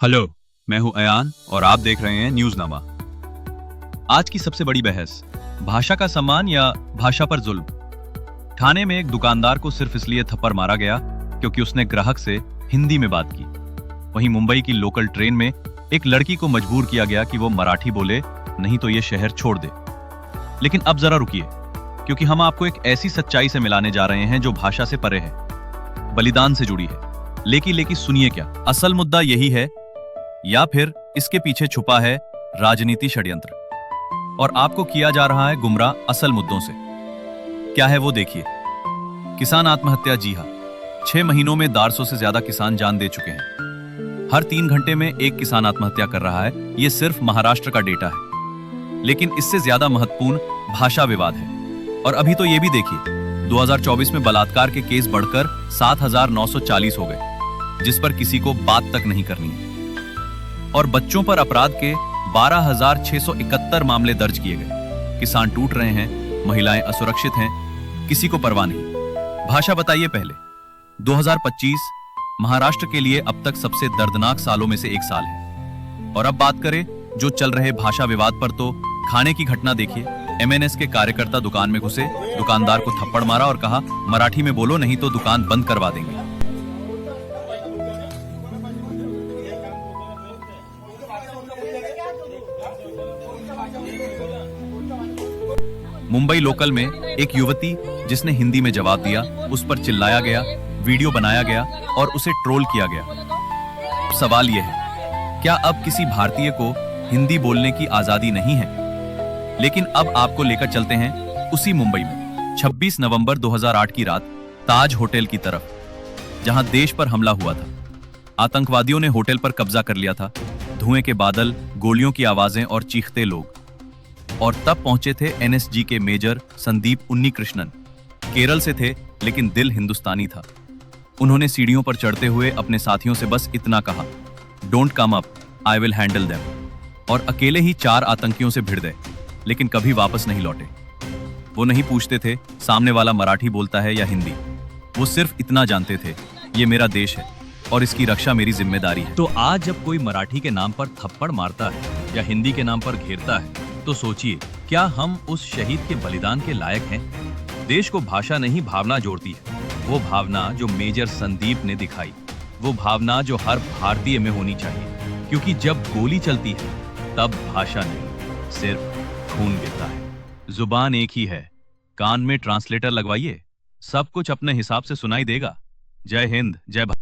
Hello, मैं हूं अयान और आप देख रहे हैं न्यूज़नामा। आज की सबसे बड़ी बहस, भाषा का सम्मान या भाषा पर जुल्म। ठाणे में एक दुकानदार को सिर्फ इसलिए थप्पड़ मारा गया क्योंकि उसने ग्राहक से हिंदी में बात की। वहीं मुंबई की लोकल ट्रेन में एक लड़की को मजबूर किया गया कि वो मराठी बोले, नहीं तो ये शहर छोड़ दे। लेकिन अब जरा रुकिए, क्योंकि हम आपको एक ऐसी सच्चाई से मिलाने जा रहे हैं जो भाषा से परे है, बलिदान से जुड़ी है। लेकिन सुनिए, क्या असल मुद्दा यही है या फिर इसके पीछे छुपा है राजनीति षड्यंत्र, और आपको किया जा रहा है गुमराह असल मुद्दों से? क्या है वो देखिए। किसान आत्महत्या। जी हां, 6 महीनों में 400 से ज्यादा किसान जान दे चुके हैं। हर 3 घंटे में एक किसान आत्महत्या कर रहा है। ये सिर्फ महाराष्ट्र का डेटा है। लेकिन इससे ज्यादा महत्वपूर्ण भाषा विवाद है। और अभी तो ये भी देखिए, 2024 में बलात्कार के केस बढ़कर 7,940 हो गए, जिस पर किसी को बात तक नहीं करनी है। और बच्चों पर अपराध के 12,671 मामले दर्ज किए गए। किसान टूट रहे हैं, महिलाएं असुरक्षित हैं, किसी को परवाह नहीं। भाषा बताइए पहले। 2025 महाराष्ट्र के लिए अब तक सबसे दर्दनाक सालों में से एक साल है। और अब बात करें जो चल रहे भाषा विवाद पर, तो खाने की घटना देखिए। एमएनएस के कार्यकर्ता दुकान में घुसे, दुकानदार को थप्पड़ मारा और कहा, मराठी में बोलो नहीं तो दुकान बंद करवा देंगे। मुंबई लोकल में एक युवती जिसने हिंदी में जवाब दिया, उस पर चिल्लाया गया, वीडियो बनाया गया और उसे ट्रोल किया गया। सवाल यह है, क्या अब किसी भारतीय को हिंदी बोलने की आजादी नहीं है? लेकिन अब आपको लेकर चलते हैं उसी मुंबई में 26 नवंबर 2008 की रात, ताज होटल की तरफ, जहां देश पर हमला हुआ था। आतंकवादियों ने होटल पर कब्जा कर लिया था। धुएं के बादल, गोलियों की आवाजें और चीखते लोग। और तब पहुंचे थे एनएसजी के मेजर संदीप उन्नीकृष्णन। केरल से थे, लेकिन दिल हिंदुस्तानी था। उन्होंने सीढ़ियों पर चढ़ते हुए अपने साथियों से बस इतना कहा, don't come up, I will handle them. और अकेले ही 4 आतंकियों से भिड़ गए, लेकिन कभी वापस नहीं लौटे। वो नहीं पूछते थे सामने वाला मराठी बोलता है या हिंदी। वो सिर्फ इतना जानते थे, ये मेरा देश है और इसकी रक्षा मेरी जिम्मेदारी है। तो आज जब कोई मराठी के नाम पर थप्पड़ मारता है या हिंदी के नाम पर घेरता है, तो सोचिए, क्या हम उस शहीद के बलिदान के लायक हैं? देश को भाषा नहीं, भावना जोड़ती है। वो भावना जो मेजर संदीप ने दिखाई, वो भावना जो हर भारतीय में होनी चाहिए। क्योंकि जब गोली चलती है तब भाषा नहीं, सिर्फ खून गिरता है। जुबान एक ही है, कान में ट्रांसलेटर लगवाइए, सब कुछ अपने हिसाब से सुनाई देगा। जय हिंद, जय भारत।